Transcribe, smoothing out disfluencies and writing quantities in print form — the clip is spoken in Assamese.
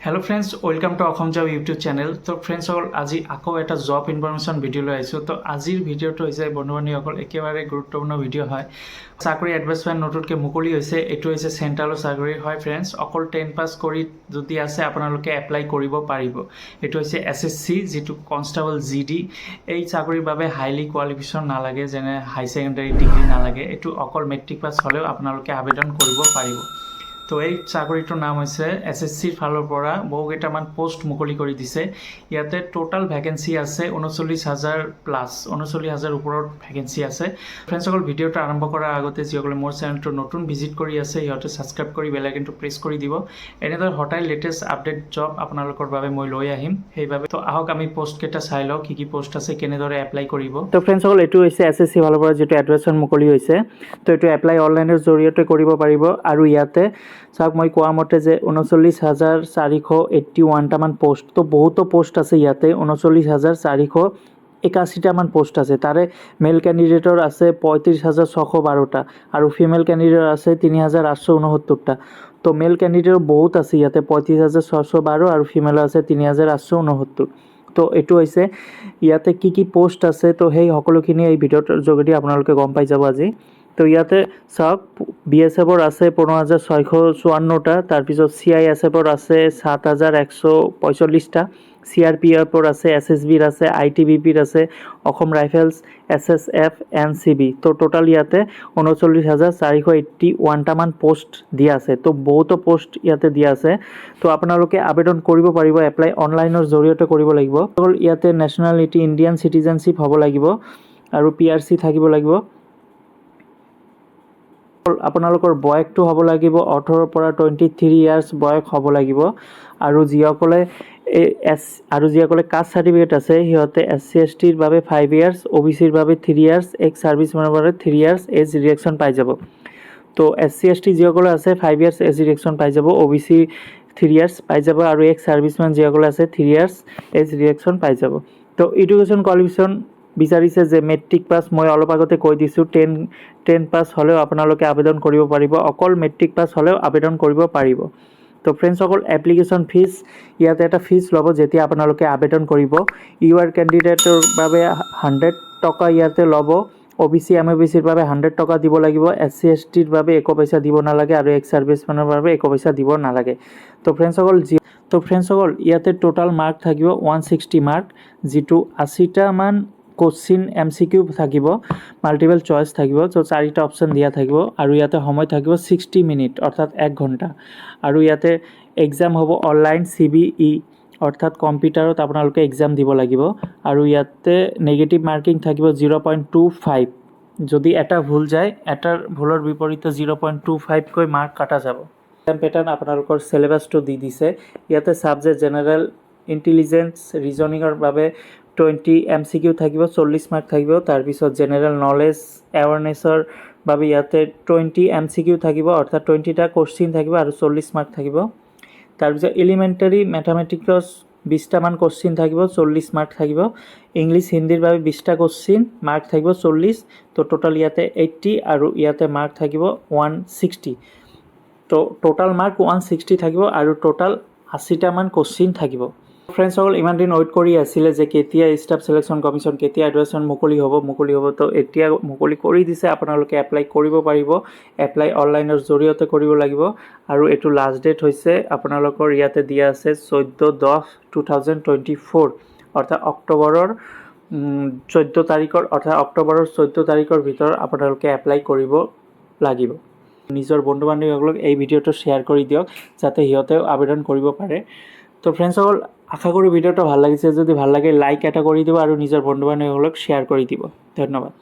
Hello friends welcome to Axom job YouTube channel. तो फ्रेंड्स आज आको एट जॉब इनफरमेशन भिडिओ लै आइसो। तो आजिर भिडिओটো হৈছে बंधु बान्धवीসকল একেবাৰে গুৰুত্বপূৰ্ণ ভিডিঅ' হয়। চাকৰি এডভাৰ্টাইজমেণ্ট নতুনকৈ মুকলি হৈছে। এইটো হৈছে চেণ্ট্ৰেলৰ চাকৰি হয় ফ্ৰেণ্ডছ। অকল 10 পাছ কৰি যদি আছে আপোনালোকে এপ্লাই কৰিব পাৰিব। এইটো হৈছে SSC যিটো কনষ্টেবল GD। এই চাকৰিৰ বাবে হাইলি কোৱালিফিকেশ্যন নালাগে, যেনে হাই ছেকেণ্ডাৰী ডিগ্ৰী নালাগে। এইটো অকল মেট্ৰিক পাছ হ'লেও আপোনালোকে আবেদন কৰিব পাৰিব। তো এই চাকৰিটোৰ নাম হৈছে SSCৰ ফালৰ পৰা বহুকেইটামান পোষ্ট মুকলি কৰি দিছে। ইয়াতে টোটাল ভেকেঞ্চি আছে 39,000 প্লাছ, 39,000 ওপৰত ভেকেঞ্চি আছে। ফ্ৰেণ্ডসকল ভিডিঅ'টো আৰম্ভ কৰাৰ আগতে যিসকলে মোৰ চেনেলটো নতুন ভিজিট কৰি আছে সিহঁতে ছাবস্ক্ৰাইব কৰি বেল আইকনটো প্ৰেছ কৰি দিব। এনেদৰে সদায় লেটেষ্ট আপডেট জব আপোনালোকৰ বাবে মই লৈ আহিম। সেইবাবে তো আহক আমি পোষ্টকেইটা চাই লওঁ, কি পোষ্ট আছে, কেনেদৰে এপ্লাই কৰিব। তো ফ্ৰেণ্ডসকল এইটো হৈছে SSC ফালৰ পৰা যিটো এডভাৰ্টাইজমেণ্ট মুকলি হৈছে। তো এইটো এপ্লাই অনলাইনৰ জৰিয়তে কৰিব পাৰিব। আৰু ইয়াতে চাওক মই কোৱা মতে যে 39,481টামান পোষ্ট, তো বহুতো পোষ্ট আছে ইয়াতে। 39,481টামান পোষ্ট আছে। তাৰে মেল কেণ্ডিডেটৰ আছে 35,612টা আৰু ফিমেল কেণ্ডিডেট আছে 3,869টা। তো মেল কেণ্ডিডেট বহুত আছে ইয়াতে 35,612 আৰু ফিমেল আছে 3,869। তো এইটো হৈছে ইয়াতে কি পোষ্ট আছে। তো সেই সকলোখিনি এই ভিডিঅ'ৰ যোগেদি আপোনালোকে গম পাই যাব আজি। তো ইয়াতে চাওক BSFৰ আছে 15,654টা, তাৰপিছত CISFৰ আছে 7,145টা, CRPFৰ আছে, SSBৰ আছে, ITBPৰ আছে, অসম ৰাইফেলছ, SSF, NCB। তো টোটাল ইয়াতে 39,481টামান পোষ্ট দিয়া আছে। তো বহুতো পোষ্ট ইয়াতে দিয়া আছে। তো আপোনালোকে আবেদন কৰিব পাৰিব। এপ্লাই অনলাইনৰ জৰিয়তে কৰিব লাগিব। ইয়াতে নেশ্যনেলিটি ইণ্ডিয়ান চিটিজেনশ্বিপ হ'ব লাগিব আৰু PRC থাকিব লাগিব। আপোনালোকৰ বয়সটো হ'ব লাগিব 18 পৰা 23 ইয়াৰ্ছ বয়স হ'ব লাগিব। আৰু যিসকলে কাষ্ট চাৰ্টিফিকেট আছে সিহঁতে SC STৰ বাবে 5 ইয়াৰ্ছ, OBCৰ বাবে 3 ইয়াৰ্ছ, এক্স ছাৰ্ভিচমেনৰ বাবে 3 ইয়াৰ্ছ এজ ৰিডাকশ্যন পাই যাব। তো SC ST যিসকলে আছে 5 ইয়াৰ্ছ এজ ৰিডাকশ্যন পাই যাব, OBC 3 ইয়াৰ্ছ পাই যাব আৰু এক্স ছাৰ্ভিচমেন যিসকলে আছে 3 ইয়াৰ্ছ এজ ৰিডাকশ্যন পাই যাব। তো এডুকেশ্যন কোৱালিফিকেশ্যন বিচাৰিছে যে মেট্ৰিক পাছ, মই অলপ আগতে কৈ দিছোঁ 10 পাছ হ'লেও আপোনালোকে আবেদন কৰিব পাৰিব। অকল মেট্ৰিক পাছ হ'লেও আবেদন কৰিব পাৰিব। তো ফ্ৰেণ্ডসকল এপ্লিকেশ্যন ফিজ ইয়াতে এটা ফিজ ল'ব যেতিয়া আপোনালোকে আবেদন কৰিব। UR কেণ্ডিডেটৰ বাবে 100 টকা ইয়াতে ল'ব। OBC MOBCৰ বাবে 100 টকা দিব লাগিব। SC STৰ বাবে 1 পইচা দিব নালাগে আৰু এক্স ছাৰ্ভিচমেনৰ বাবে 1 পইচা দিব নালাগে। তো ফ্ৰেণ্ডসকল ইয়াতে টোটাল মাৰ্ক থাকিব 160 মাৰ্ক, যিটো 80টা মান কোশ্চিন MCQ থাকিব, মাল্টিপল চইচ থাকিব। তো 4টা অপশ্যন দিয়া থাকিব আৰু ইয়াতে সময় থাকিব 60 মিনিট অৰ্থাৎ 1 ঘণ্টা। আৰু ইয়াতে এক্সাম হ'ব অনলাইন CBE অৰ্থাৎ কম্পিউটাৰত আপোনালোকে এক্সাম দিব লাগিব। আৰু ইয়াতে নেগেটিভ মাৰ্কিং থাকিব 0.25। যদি এটা ভুল যায়, এটাৰ ভুলৰ বিপৰীতে 0.25কৈ মাৰ্ক কাটা যাব। এক্সাম পেটাৰ্ণ আপোনালোকৰ চিলেবাছটো দি দিছে। ইয়াতে ছাবজেক্ট জেনেৰেল ইণ্টেলিজেন্স ৰিজনিঙৰ বাবে 20 MCQ থাকিব, 40 মাৰ্ক থাকিব। তাৰপিছত জেনেৰেল নলেজ এৱাৰনেছৰ বাবে ইয়াতে 20 MCQ থাকিব অৰ্থাৎ 20টা কোশ্চিন থাকিব আৰু 40 মাৰ্ক থাকিব। তাৰপিছত এলিমেণ্টাৰী মেথামেটিক্সৰ 20টামান কোশ্চিন থাকিব, 40 মাৰ্ক থাকিব। ইংলিছ হিন্দীৰ বাবে 20টা কোশ্চিন, মাৰ্ক থাকিব 40। তো টোটাল ইয়াতে 80 আৰু ইয়াতে মাৰ্ক থাকিব 160। তো টোটাল মাৰ্ক 160 থাকিব আৰু টোটাল 80টামান কোশ্চিন থাকিব। ফ্ৰেণ্ডসকল ইমান দিন ৱেইট কৰি আছিলে যে কেতিয়া ষ্টাফ চিলেকশ্যন কমিশ্যন, কেতিয়া এডভাৰ্টাইজমেণ্ট মুকলি হ'ব। তো এতিয়া মুকলি কৰি দিছে। আপোনালোকে এপ্লাই কৰিব পাৰিব। এপ্লাই অনলাইনৰ জৰিয়তে কৰিব লাগিব। আৰু এইটো লাষ্ট ডেট হৈছে আপোনালোকৰ ইয়াতে দিয়া আছে 14/10/2024 অৰ্থাৎ অক্টোবৰৰ 14 তাৰিখৰ ভিতৰত আপোনালোকে এপ্লাই কৰিব লাগিব। নিজৰ বন্ধু বান্ধৱীসকলক এই ভিডিঅ'টো শ্বেয়াৰ কৰি দিয়ক যাতে সিহঁতেও আবেদন কৰিব পাৰে। তো ফ্ৰেণ্ডসকল আশা কৰোঁ ভিডিঅ'টো ভাল লাগিছে। যদি ভাল লাগে লাইক এটা কৰি দিব আৰু নিজৰ বন্ধু বান্ধৱীসকলক শ্বেয়াৰ কৰি দিব। ধন্যবাদ।